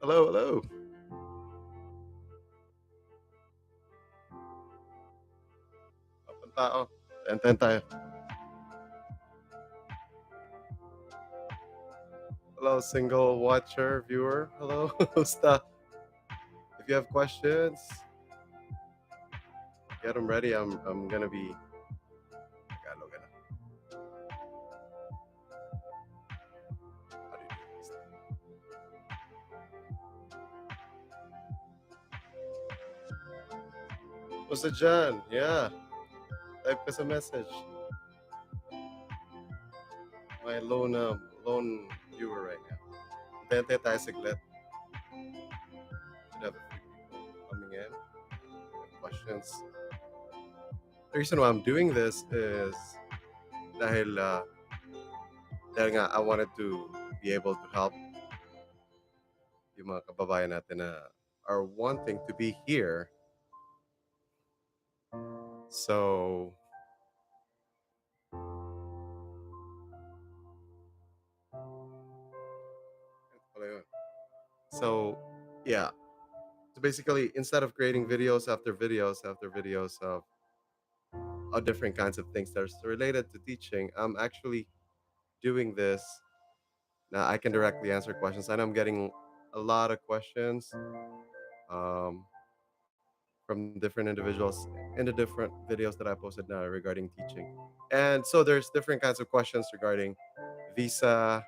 Hello, hello. Kapag tao. Ten tayo. Hello, single watcher, viewer. Hello, Stuff. If you have questions, get them ready. I'm gonna be Tagalog na. How do you do this? What's the John? Yeah, type us a message. My lone viewer right now. Tente tayo saglit. Should have a few people coming in with questions. The reason why I'm doing this is dahil dahil nga I wanted to be able to help yung mga kababayan natin na are wanting to be here. So, pala yun. So, yeah. So basically, instead of creating videos after videos after videos of different kinds of things that's related to teaching, I'm actually doing this now. I can directly answer questions, and I'm getting a lot of questions um, from different individuals in the different videos that I posted now regarding teaching. And so there's different kinds of questions regarding visa,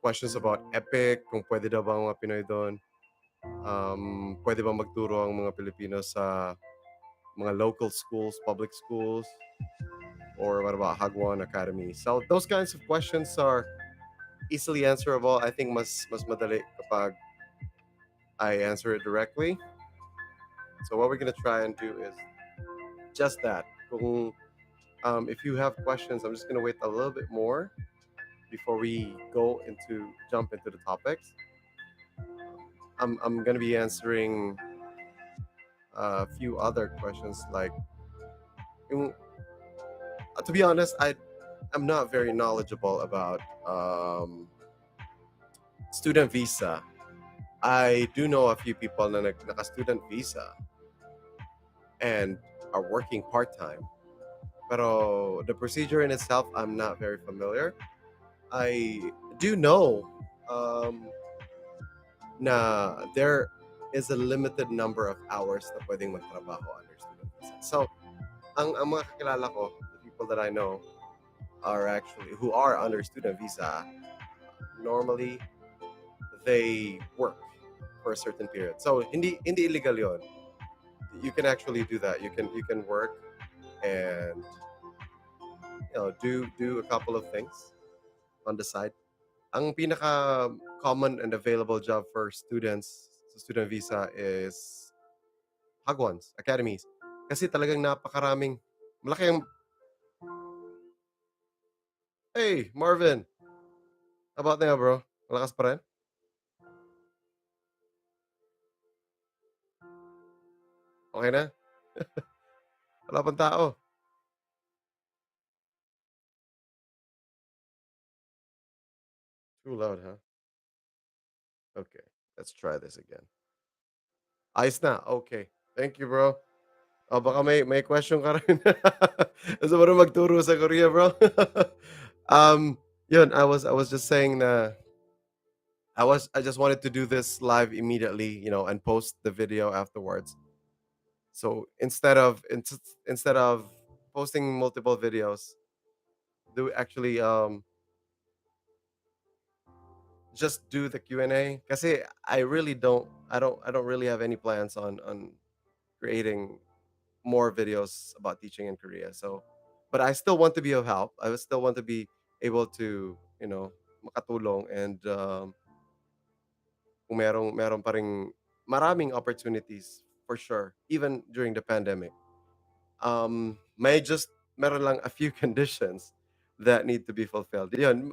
questions about Epic, kung pwede daw ba ang mga Pinoy doon, pwede ba magturo ang mga Pilipino sa mga local schools, public schools, or what about Hagwon Academy? So those kinds of questions are easily answerable. I think mas madali kapag I answer it directly. So what we're gonna try and do is just that. Kung, if you have questions, I'm just gonna wait a little bit more before we jump into the topics. I'm gonna be answering a few other questions like yung, to be honest, I'm not very knowledgeable about student visa. I do know a few people na naka-student visa and are working part-time. Pero the procedure in itself, I'm not very familiar. I do know na there is a limited number of hours na pwedeng magtrabaho under student visa. So, ang mga kakilala ko, the people that I know, are actually who are under student visa. Normally, they work for a certain period. So hindi illegal yon. You can actually do that. You can work and do a couple of things on the side. Ang pinaka common and available job for students sa student visa is hagwons, academies. Kasi talagang napakaraming malaki ang hey, Marvin. How about now, bro? Malakas pa rin? Okay na? Wala pang tao. Too loud, huh? Okay. Let's try this again. Ayos na. Okay. Thank you, bro. Oh, baka may question ka rin. Gusto mo rin magturo sa Korea, bro? um, yun, I was just saying na I just wanted to do this live immediately, and post the video afterwards. So instead of posting multiple videos, do actually just do the Q&A. Kasi I don't really have any plans on creating more videos about teaching in Korea. So, but I still want to be of help. I would still want to be able to, makatulong and kung merong pa ring maraming opportunities for sure, even during the pandemic. May just meron lang a few conditions that need to be fulfilled. Yun,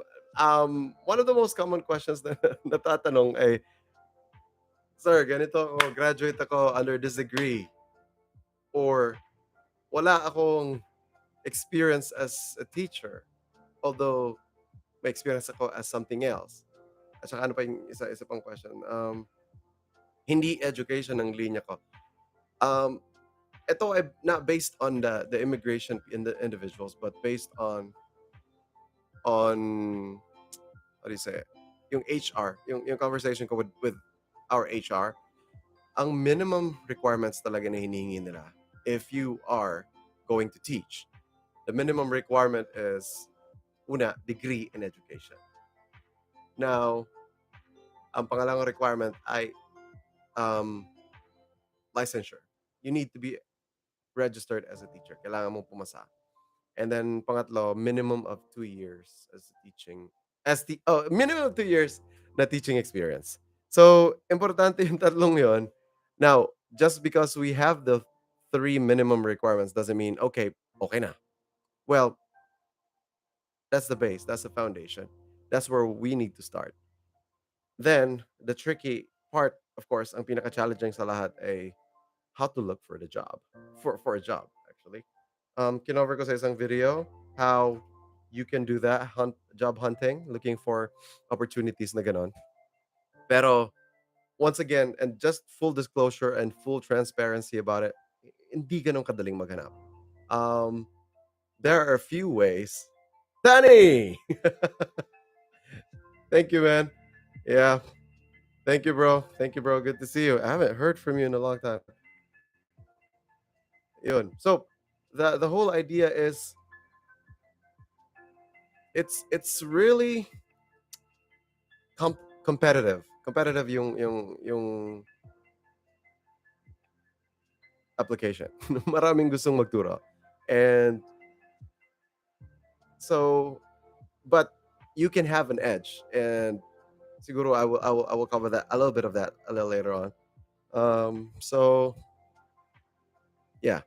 one of the most common questions na natatanong ay, Sir, ganito ako, graduate ako under this degree, or wala akong experience as a teacher, although may experience ako as something else. At saka ano pa yung isa pang question, hindi education ang linya ko. Um, ito ay not based on the immigration in the individuals, but based on what do you say, yung HR, yung conversation ko with our HR, ang minimum requirements talaga na hinihingi nila if you are going to teach. The minimum requirement is una, degree in education. Now, ang pangalawang requirement ay um, licensure. You need to be registered as a teacher. Kailangan mong pumasa. And then pangatlo, minimum of 2 years as teaching minimum of 2 years na teaching experience. So, importante yung tatlong yon. Now, just because we have the three minimum requirements doesn't mean okay na. Well, that's the base, that's the foundation. That's where we need to start. Then, the tricky part, of course, ang pinaka-challenging sa lahat ay how to look for the job. For a job, actually. Kinover ko sa isang video how you can do that, job hunting, looking for opportunities na ganon. Pero, once again, and just full disclosure and full transparency about it, hindi ganun kadaling maghanap. Um, there are a few ways. Danny! Thank you, man. Yeah. Thank you, bro. Thank you, bro. Good to see you. I haven't heard from you in a long time. Yun. So, the whole idea is it's really competitive. Competitive yung application. Maraming gustong magturo. And so, but you can have an edge. And siguro I will cover that a little bit of that a little later on. So yeah.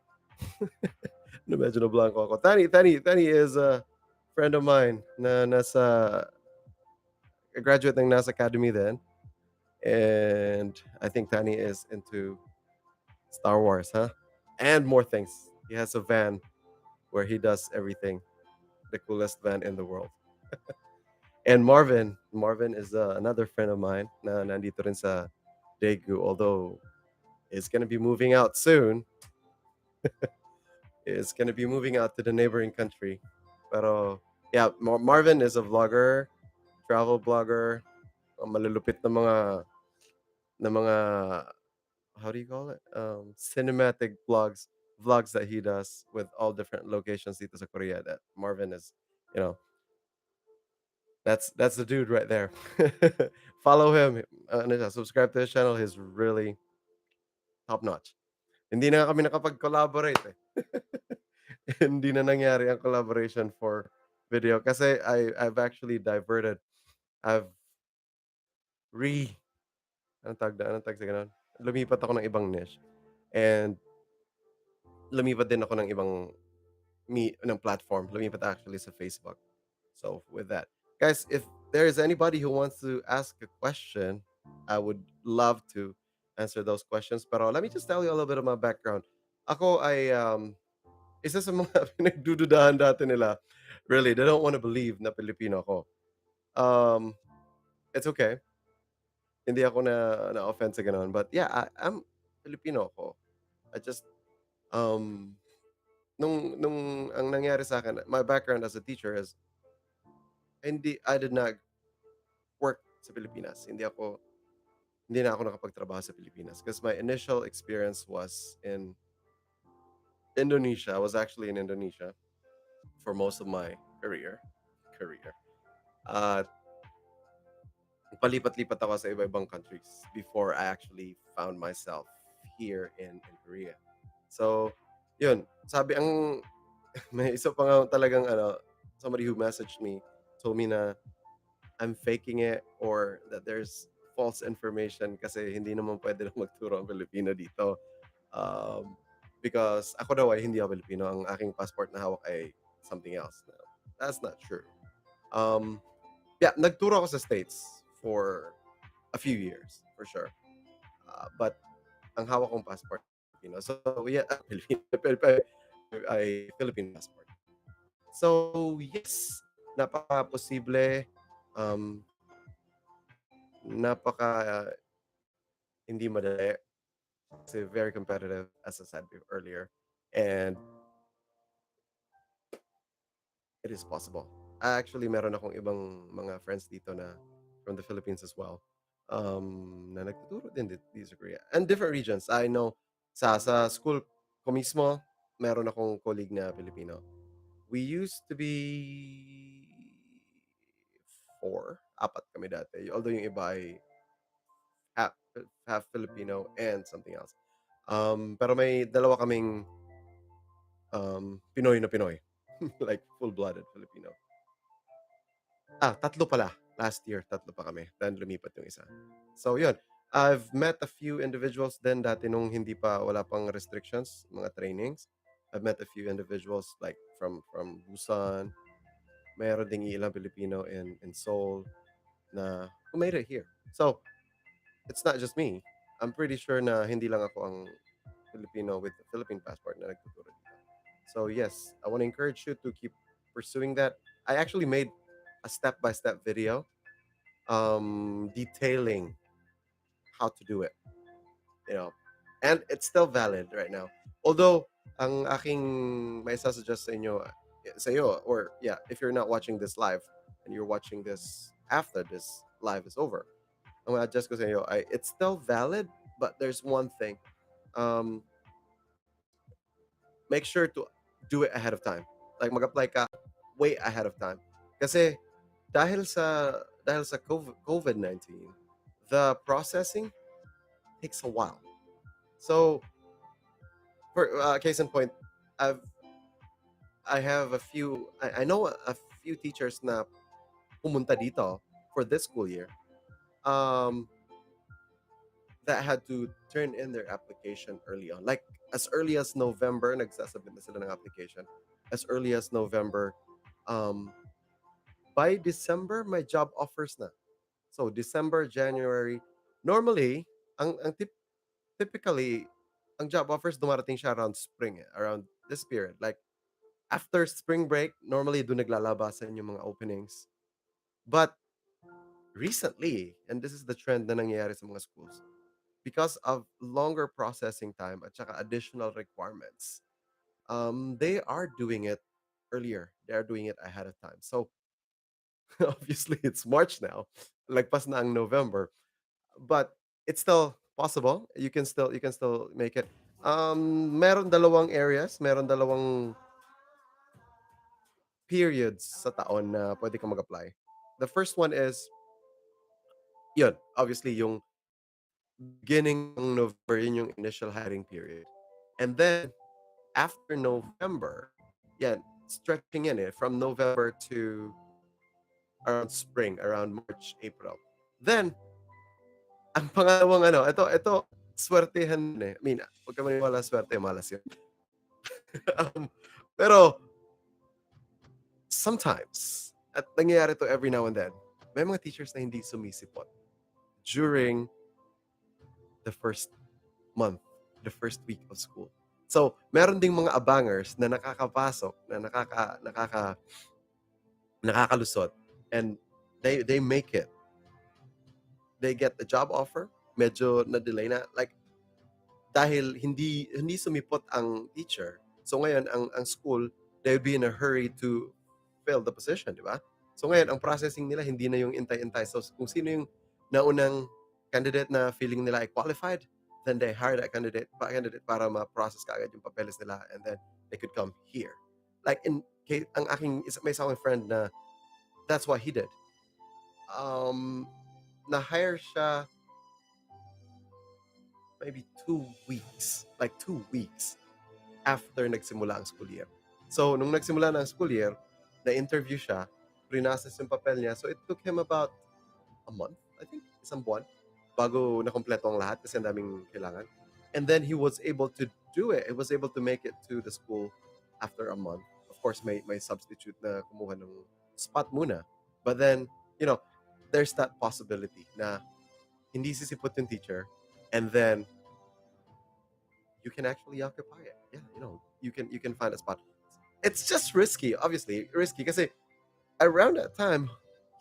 Medyo na blanco ako. Tani is a friend of mine na nasa a graduate ng NASA Academy then. And I think Tani is into Star Wars, huh? And more things. He has a van where he does everything. The coolest van in the world. And Marvin is another friend of mine na nandito rin sa Daegu, although is gonna be moving out soon. Is gonna be moving out to the neighboring country. Pero yeah, Marvin is a vlogger, travel blogger, malulupit na mga how do you call it? Cinematic vlogs that he does with all different locations dito sa Korea. That Marvin is, you know, that's the dude right there. Follow him. Subscribe to his channel. He's really top notch. Hindi na kami nakapag-collaborate eh. Hindi na nangyari ang collaboration for video kasi I've actually diverted. I've re anong tawag sa ganun? Lumipat ako ng ibang niche and lumipat din ako ng ibang ng platform. Lumipat actually sa Facebook. So with that, guys, if there is anybody who wants to ask a question, I would love to answer those questions. Pero let me just tell you a little bit of my background. Ako ay isa sa mga pinagdududahan dati nila. Really, they don't want to believe na Pilipino ako. Um, it's okay. Hindi ako na-offend sa ganun. But yeah, I'm Filipino ako. I just, um, nung ang nangyari sa akin, my background as a teacher is, I did not work sa Pilipinas. Hindi na ako nakapagtrabaho sa Pilipinas. Because my initial experience was in Indonesia. I was actually in Indonesia for most of my career. Uh, palipat-lipat ako sa iba-ibang countries before I actually found myself here in Korea. So, yun. Sabi ang may isa pa nga talagang somebody who messaged me told me na I'm faking it or that there's false information kasi hindi naman pwede lang magturo ang Filipino dito. Because ako daw ay hindi ako Filipino. Ang aking passport na hawak ay something else. No, that's not true. Yeah, nagturo ako sa States for a few years, for sure. But ang hawak kong passport, Filipino. So, yeah, ay Philippine passport. So, yes, napaka-posible. Um, napaka hindi madali kasi very competitive as I said earlier, and it is possible. Actually, meron akong ibang mga friends dito na from the Philippines as well, na nagtuturo din dito sa Korea and different regions. I know sa school ko mismo, meron akong colleague na Filipino. We used to be four, apat kami dati. Although yung iba ay half, half Filipino and something else. Pero may dalawa kaming Pinoy na Pinoy. Like full-blooded Filipino. Tatlo pala. Last year, tatlo pa kami. Then lumipat yung isa. So yun, I've met a few individuals then dati nung hindi pa wala pang restrictions, mga trainings. I've met a few individuals like from Busan. Meron ding ilang Filipino in Seoul na who made it here. So it's not just me. I'm pretty sure na hindi lang ako ang Filipino with the Philippine passport na nagtuturo dito. So yes, I want to encourage you to keep pursuing that. I actually made a step-by-step video detailing how to do it, you know. And it's still valid right now. Although ang aking may suggest sa inyo or yeah, if you're not watching this live and you're watching this after this live is over, ang adjust ko sa inyo ay it's still valid, but there's one thing. Um, make sure to do it ahead of time. Like mag-apply ka way ahead of time. Kasi dahil sa COVID-19, the processing takes a while. So, for case in point, I've I have a few I know a few teachers na pumunta dito for this school year. Um that had to turn in their application early on. Like as early as November, nagsasubmit na sila ng application. As early as November, um, by December, my job offers na. So December, January, normally, typically, ang job offers dumarating siya around spring, around this period. Like after spring break, normally doon naglalabasan yung mga openings. But recently, and this is the trend na nangyayari sa mga schools, because of longer processing time at saka additional requirements, they are doing it earlier. They are doing it ahead of time. So obviously it's March now, like pas na ang November, but it's still possible. You can still make it. Meron dalawang areas, meron dalawang periods sa taon na pwede kang mag-apply. The first one is yun, obviously yung beginning ng November, yun yung initial hiring period. And then after November, yeah, stretching in it from November to around spring, around March, April. Then, ang pangalawang ito, swertehan din eh. I mean, huwag ka maniwala swerte, malas yun. um, pero, sometimes, at nangyayari to every now and then, may mga teachers na hindi sumisipot during the first month, the first week of school. So, meron ding mga abangers na nakakapasok, na nakakalusot, and they make it. They get the job offer, medyo na-delay na. Like, dahil hindi sumipot ang teacher. So ngayon, ang school, they'll be in a hurry to fill the position, di ba? So ngayon, ang processing nila, hindi na yung intay-intay. So kung sino yung naunang candidate na feeling nila ay qualified, then they hire that candidate para ma-process kaagad yung papeles nila and then they could come here. Like in case, may isang friend na that's what he did. Na-hire siya maybe 2 weeks. Like 2 weeks after nagsimula ang school year. So, nung nagsimula na ang school year, na-interview siya, prinocess yung papel niya. So, it took him about a month, I think, isang buwan, bago nakompleto ang lahat kasi ang daming kailangan. And then he was able to do it. He was able to make it to the school after a month. Of course, may substitute na kumuha ng spot muna. But then, there's that possibility na hindi sisipot yung teacher and then you can actually occupy it. Yeah, you can find a spot. It's just risky, obviously risky kasi around that time,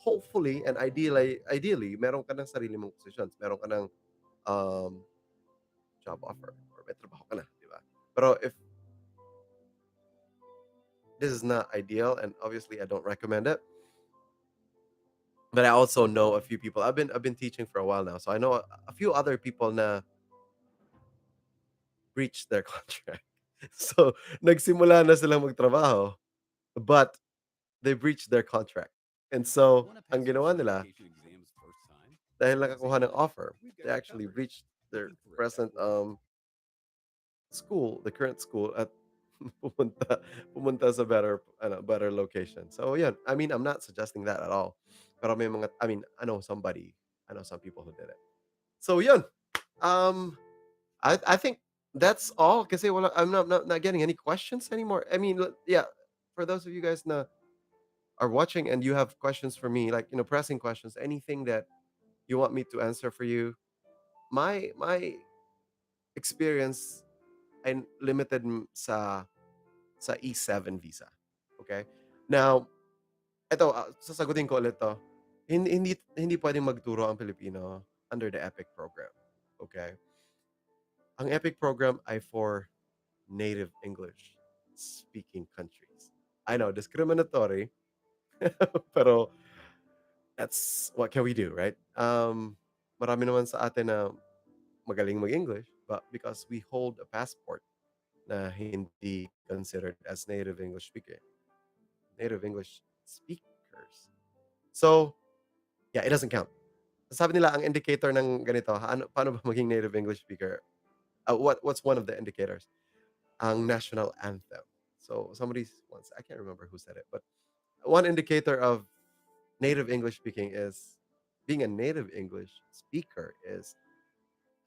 hopefully and ideally meron ka ng sarili mong positions, meron ka ng um, job offer or may trabaho ka na, di ba? Pero if this is not ideal, and obviously I don't recommend it, but I also know a few people. I've been teaching for a while now, so I know a few other people na breached their contract. So nagsimula na silang magtrabaho, but they breached their contract. And so Want to ang pass your ginawa nila, certification exams first time? dahil At nakakuha ng Xamarin, offer, we've they got you actually covered. breached their Looking for a tech present role? school, the current school at pumunta pumunta sa better location. So yeah, I mean, I'm not suggesting that at all. Pero may mga I mean, I know some people who did it. So yun. Um I think that's all kasi I'm not getting any questions anymore. I mean, yeah, for those of you guys na are watching and you have questions for me, like, pressing questions, anything that you want me to answer for you, my experience ay limited sa E7 visa. Okay? Now, eto, sasagutin ko ulit 'to. Hindi puwedeng magturo ang Pilipino under the EPIC program. Okay? Ang EPIC program ay for native English speaking countries. I know, discriminatory, pero that's what can we do, right? Marami naman sa atin na magaling mag-English, but because we hold a passport na hindi considered as native English speakers. So, yeah, it doesn't count. Sabi nila ang indicator ng ganito, paano ba maging native English speaker? What's one of the indicators? Ang national anthem. So once, I can't remember who said it, but one indicator of native English speaking is being a native English speaker is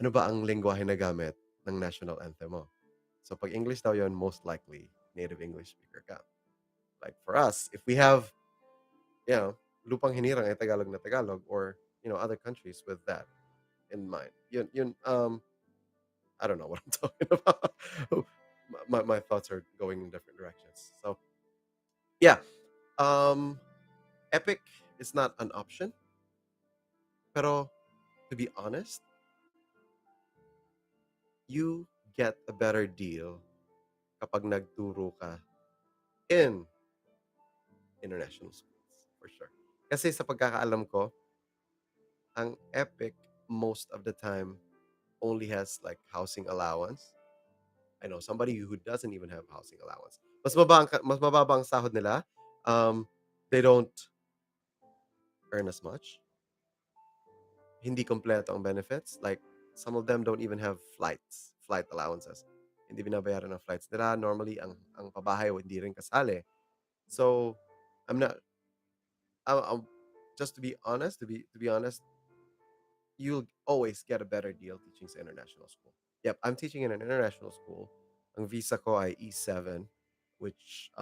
ano ba ang lengguwahe na gamit ng national anthem mo. So pag English daw yon, most likely native English speaker ka. Like for us, if we have, you know, lupang hinirang ay Tagalog na Tagalog, or other countries with that in mind. Yun, I don't know what I'm talking about. My thoughts are going in different directions. So yeah, um, Epic is not an option. Pero to be honest, you get a better deal kapag nagturo ka in international schools for sure. Kasi sa pagkakaalam ko, ang Epic most of the time only has like housing allowance. I know somebody who doesn't even have housing allowance. Mas mababa ang sahod nila. Um, they don't earn as much. Hindi kompleto ang benefits. Like some of them don't even have flight allowances. Hindi binabayaran ng flights nila. Normally ang pabahay hindi rin kasali. So I'm not I'm, just to be honest, you'll always get a better deal teaching sa international school. Yep, I'm teaching in an international school. Ang visa ko ay E7, which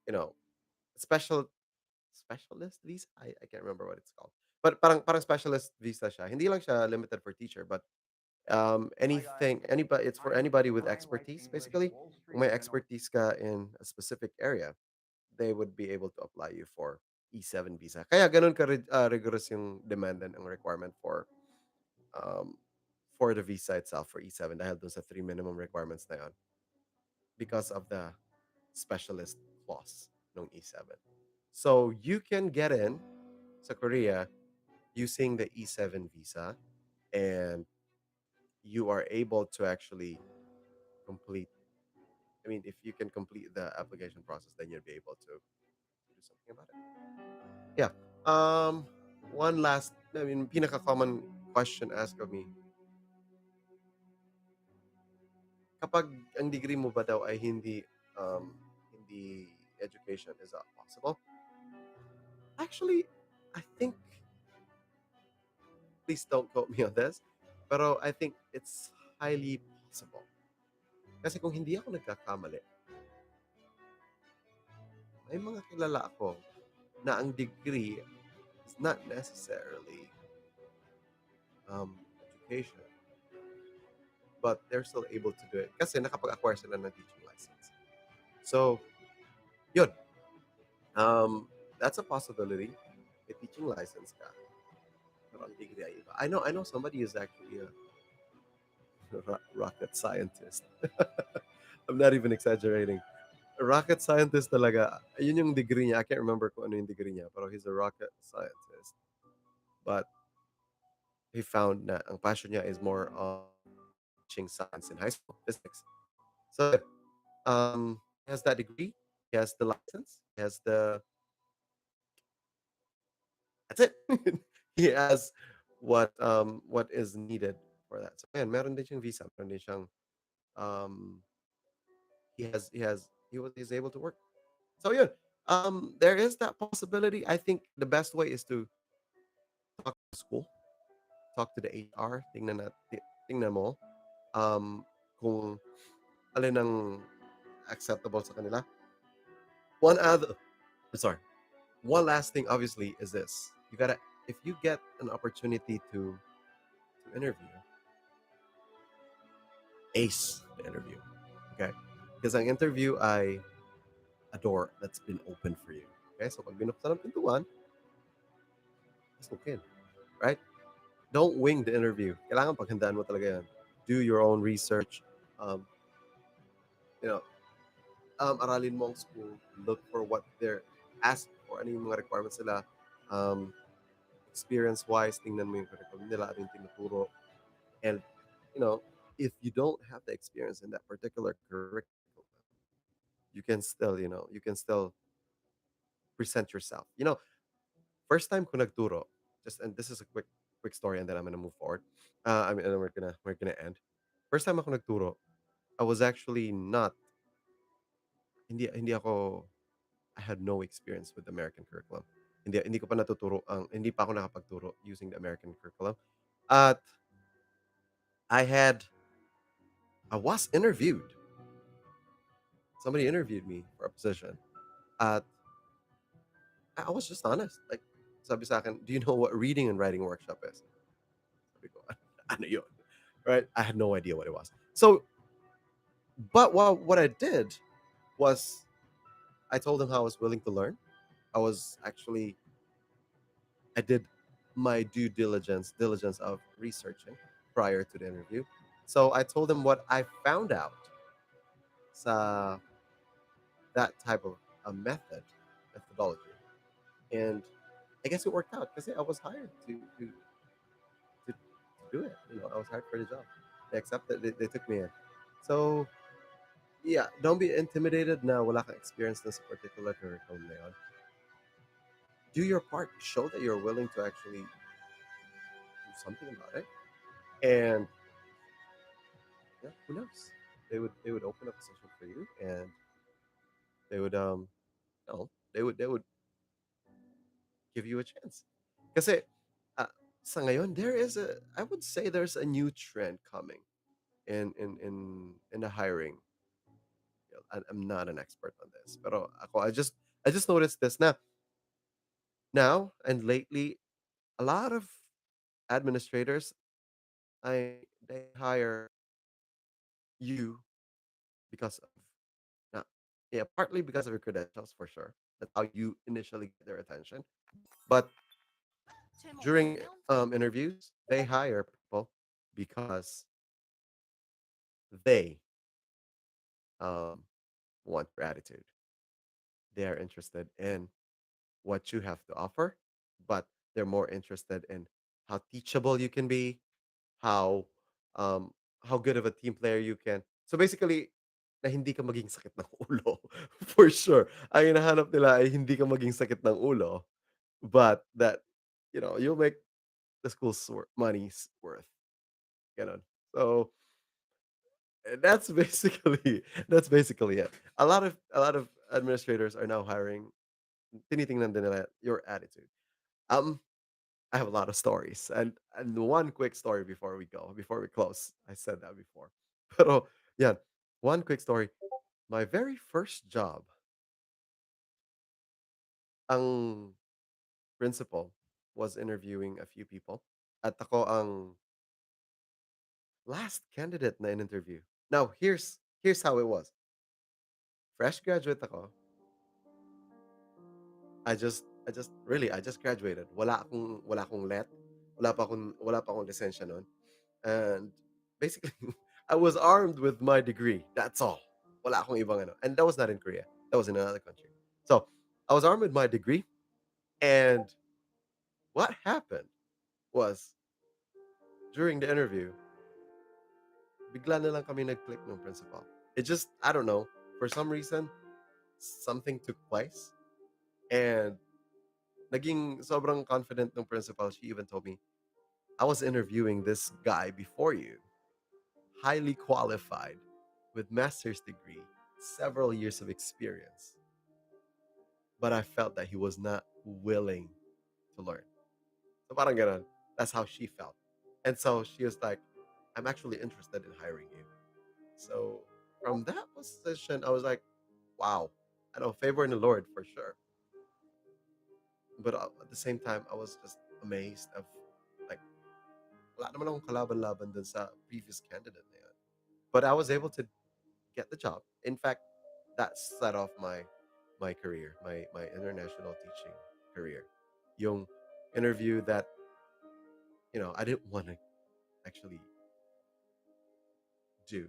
you know, special specialist visa. I can't remember what it's called. But parang specialist visa siya. Hindi lang siya limited for teacher, but anything anybody it's for anybody with expertise basically. Kung may expertise ka in a specific area, they would be able to apply you for E7 visa. Kaya ganun ka rigorous yung demand and ang requirement um for the visa itself for E7 dahil dun sa three minimum requirements na yon because of the specialist clause ng E7. So you can get in sa Korea using the E7 visa, and you are able to actually complete I mean, if you can complete the application process, then you'll be able to do something about it. Yeah. One last, I mean, pinaka-common question asked of me, kapag ang degree mo ba daw ay hindi education, is that possible? Actually, I think, please don't quote me on this, pero I think it's highly possible. Kasi kung hindi ako nagkakamali, may mga kilala ako na ang degree is not necessarily education, but they're still able to do it kasi nakapag-acquire sila ng teaching license. So, yun. Um, That's a possibility. May teaching license ka, pero ang degree ay iba. I know somebody is actually a rocket scientist. I'm not even exaggerating. A rocket scientist talaga. Yun yung degree niya. I can't remember kung ano yung degree niya, pero he's a rocket scientist. But he found na ang passion niya is more on teaching science in high school, physics. So he has that degree, he has the license, he has the that's it. He has what is needed for that. So man, meron din siyang visa, meron din siyang um he's able to work. So yeah, there is that possibility. I think the best way is to talk to school, talk to the HR, tingnan mo kung alin ang acceptable sa kanila. One other, sorry, one last thing obviously is this. You gotta if you get an opportunity to interview, ace the interview. Okay? Because ang interview ay a door that's been open for you. Okay? So pag binuksan ng pintuan, just look in. Right? Don't wing the interview. Kailangan paghandaan mo talaga yan. Do your own research. Um, you know, aralin mo ang school. Look for what they're asked for. Ano yung mga requirements nila. Um, Experience-wise, tingnan mo yung curriculum nila, ano yung tinuturo. And, you know, if you don't have the experience in that particular curriculum, you can still present yourself. First time ko nagturo, and this is a quick story and then I'm gonna move forward. I mean, and then we're gonna end. First time ako nagturo, I was actually not, hindi ako, I had no experience with the American curriculum. Hindi ko pa natuturo, hindi pa ako nakapagturo using the American curriculum. At I was interviewed. Somebody interviewed me for a position. At I was just honest. Like, sabi sa akin, do you know what reading and writing workshop is? Sabi ko, ano yun? Right? I had no idea what it was. So, but what I did was I told him how I was willing to learn. I was actually I did my due diligence of researching prior to the interview. So I told him what I found out sa that type of a methodology. And I guess it worked out because I was hired to do it. I was hired for the job. They accepted. They took me in. So yeah, don't be intimidated na wala kang experience na sa particular curriculum na yun. Do your part. Show that you're willing to actually do something about it. And yeah, who knows? They would open a position for you, and they would no, they would give you a chance. Kasi sa ngayon there is I would say there's a new trend coming in the hiring. I'm not an expert on this, but I just noticed this now and lately. A lot of administrators, they hire you because of now, yeah, partly because of your credentials for sure. That's how you initially get their attention. But during interviews, they hire people because they um, want your attitude. They are interested in what you have to offer, but they're more interested in how teachable you can be, how um, how good of a team player you can. So basically, na hindi ka maging sakit ng ulo for sure. Ang hinahanap nila ay hindi ka maging sakit ng ulo, but that you'll make the school's money's worth. Ganon. So that's basically that's basically it. A lot of administrators are now hiring. Tinitingnan din nila your attitude. Um, I have a lot of stories, and one quick story before we close. I said that before, pero yeah, one quick story. My very first job, ang principal was interviewing a few people. At ako ang last candidate na in-interview. Now, here's how it was. Fresh graduate ako. I just I just graduated. Wala akong let. Wala pa akong lisensya nun. And basically, I was armed with my degree. That's all. Wala akong ibang ano. And that was not in Korea. That was in another country. So, I was armed with my degree, and what happened was during the interview, bigla na lang kami nag-click ng principal. It just, I don't know, for some reason, something took place, and naging sobrang confident ng principal. She even told me, I was interviewing this guy before you, highly qualified, with master's degree, several years of experience, but I felt that he was not willing to learn. So parang ganun. That's how she felt. And so she was like, I'm actually interested in hiring you. So from that position, I was like, wow, I know favor in the Lord for sure. But at the same time, I was just amazed of like, wala naman akong kalaban-laban dun sa previous candidate na yun. But I was able to get the job. In fact, that set off my career, my international teaching career. Yung interview that, I didn't want to actually do.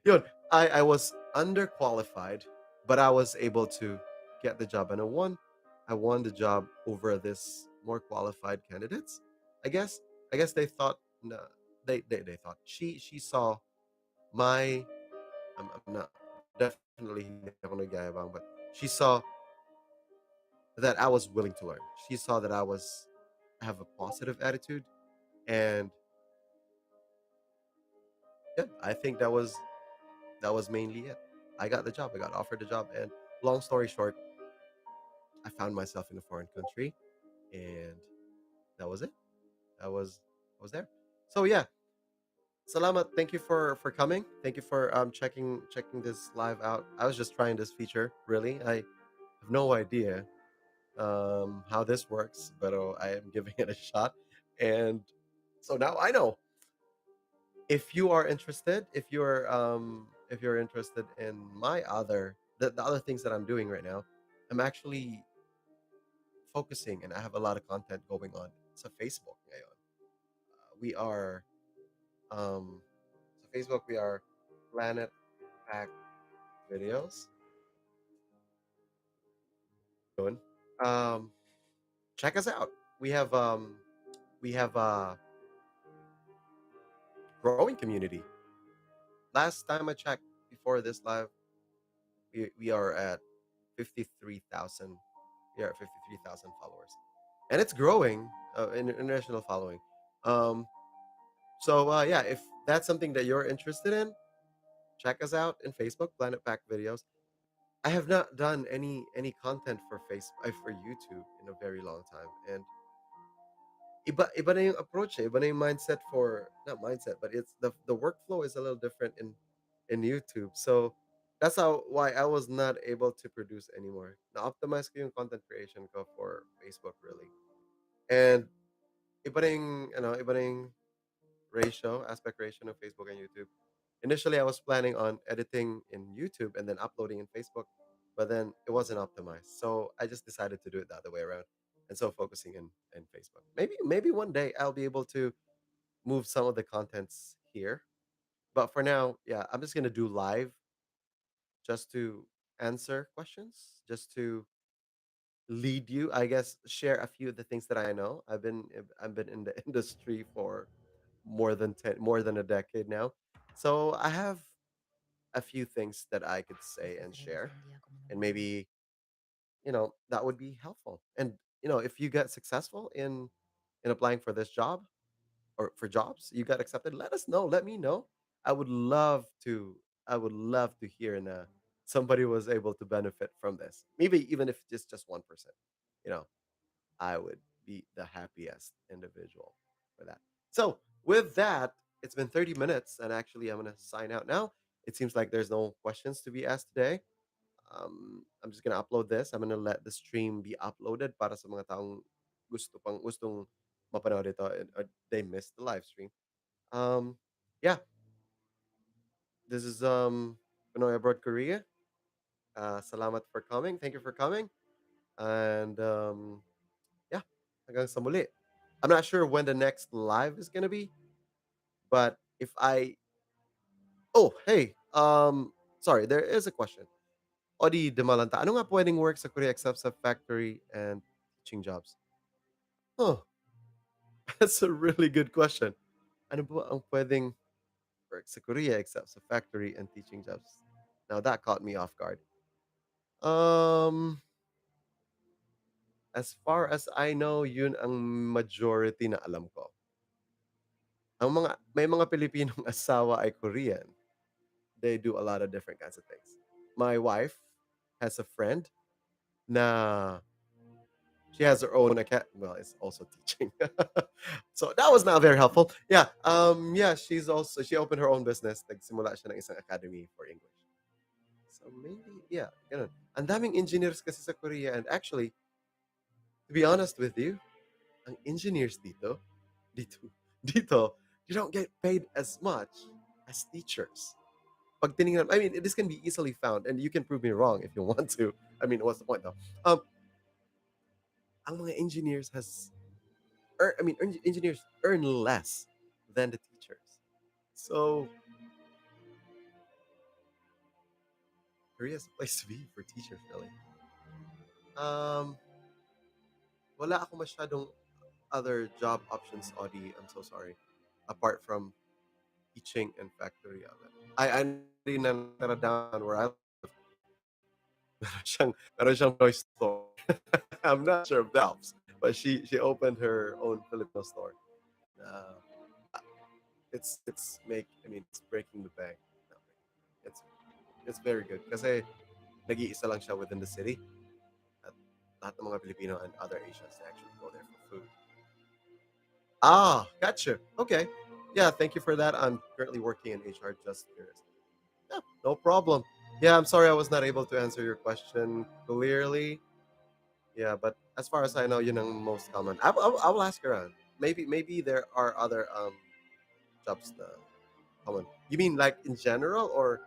Yun, I was underqualified, but I was able to get the job, and I won the job over this more qualified candidates. I guess I guess they thought, no, they thought she saw my, I'm not, definitely hindi ako nagyayabang, but she saw that I was willing to learn. She saw that I have a positive attitude, and yeah, I think that was mainly it. I got the job. I got offered the job, and long story short, I found myself in a foreign country, and that was it. I was there. So yeah, Salamat. Thank you for coming. Thank you for checking this live out. I was just trying this feature. Really, I have no idea how this works, but I am giving it a shot, and so now I know. If you are interested, if you're interested in the other things that I'm doing right now, I'm actually focusing, and I have a lot of content going on sa Facebook ngayon. We are sa Facebook, we are Planet Pack Videos. Yun. Um Check us out. We have a growing community. Last time I checked before this live, we are at 53,000. We are at 53,000 followers, and it's growing. International following. Um, yeah, if that's something that you're interested in, check us out in Facebook, Planet Pack Videos. I have not done any content for for YouTube in a very long time, and iba na yung approach, iba na yung mindset for, not mindset, but it's the workflow is a little different in YouTube. So that's how why I was not able to produce anymore. Na optimize ko yung content creation ko for Facebook really. And iba na yung aspect ratio of Facebook and YouTube. Initially, I was planning on editing in YouTube and then uploading in Facebook, but then it wasn't optimized. So I just decided to do it the other way around. And so focusing in Facebook. Maybe one day I'll be able to move some of the contents here. But for now, yeah, I'm just gonna do live just to answer questions, just to lead you, I guess, share a few of the things that I know. I've been in the industry for more than a decade now. So I have a few things that I could say and share, and maybe that would be helpful. And if you get successful in applying for this job or for jobs, you got accepted. Let us know. Let me know. I would love to. I would love to hear somebody was able to benefit from this. Maybe even if just 1%. You know, I would be the happiest individual for that. So, with that, it's been 30 minutes, and actually, I'm going to sign out now. It seems like there's no questions to be asked today. I'm just going to upload this. I'm going to let the stream be uploaded para sa mga taong gustong mapanood ito, and they missed the live stream. Um, yeah, this is Pinoy Abroad Korea. Salamat for coming. Thank you for coming. And yeah, hanggang sa muli. I'm not sure when the next live is gonna be, but if I oh hey, sorry, there is a question. Odi Demalanta, ano nga pwedeng work sa Korea except sa factory and teaching jobs? Huh, that's a really good question. Ano ba ang pwedeng work sa Korea except sa factory and teaching jobs? Now that caught me off guard. Um, as far as I know, yun ang majority na alam ko. Ang mga may mga Pilipinong asawa ay Korean. They do a lot of different kinds of things. My wife has a friend na she has her own account. Well, it's also teaching. So that was not very helpful. Yeah. Yeah, she opened her own business. Nagsimula siya ng isang academy for English. So maybe yeah, ganun. Ang daming engineers kasi sa Korea, and actually, to be honest with you, ang engineers dito, dito, you don't get paid as much as teachers. Pag tinignan, I mean, this can be easily found, and you can prove me wrong if you want to. I mean, what's the point though? Ang mga engineers engineers earn less than the teachers. So Korea's a place to be for teachers, really. Um, wala ako masyadong other job options, Audie. I'm so sorry. Apart from teaching and factory outlet. I know na natira down where I live. Meron siyang toy store. I'm not sure if that helps, but she opened her own Filipino store. Uh, it's breaking the bank. No, It's it's very good kasi nag-iisa lang siya within the city at lahat ng mga Pilipino and other Asians actually go there for food. Ah, gotcha. Okay. Yeah, thank you for that. I'm currently working in HR, just curious. Yeah, no problem. Yeah, I'm sorry I was not able to answer your question clearly. Yeah, but as far as I know, yun ang most common. I will ask around. Maybe there are other jobs na common. You mean like in general or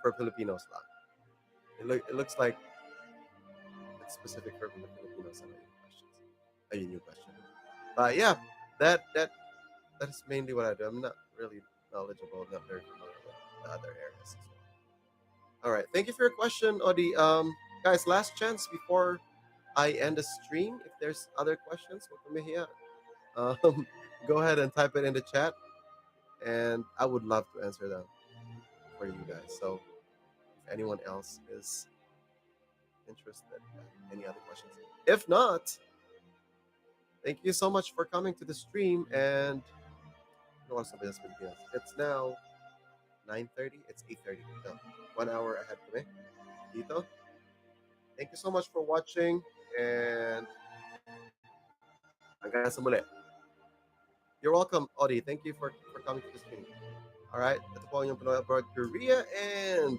for Filipinos lang? It looks like it's specific for the Filipinos. Ano yung questions? Ayun yung question. But yeah, that that is mainly what I do. I'm not really knowledgeable, not very familiar with the other areas as well. All right, thank you for your question, Odi. Guys, last chance before I end the stream. If there's other questions, what may here? Um, go ahead and type it in the chat, and I would love to answer them for you guys. So, if anyone else is interested, any other questions? If not, thank you so much for coming to the stream. And you know what's up, Pilipinas? It's now 9:30. It's 8:30. So 1 hour ahead kami dito. Thank you so much for watching, and hanggang sa muli. You're welcome, Audie. Thank you for coming to the stream. All right, ito po ang inyong Pinoy Abroad Korea, and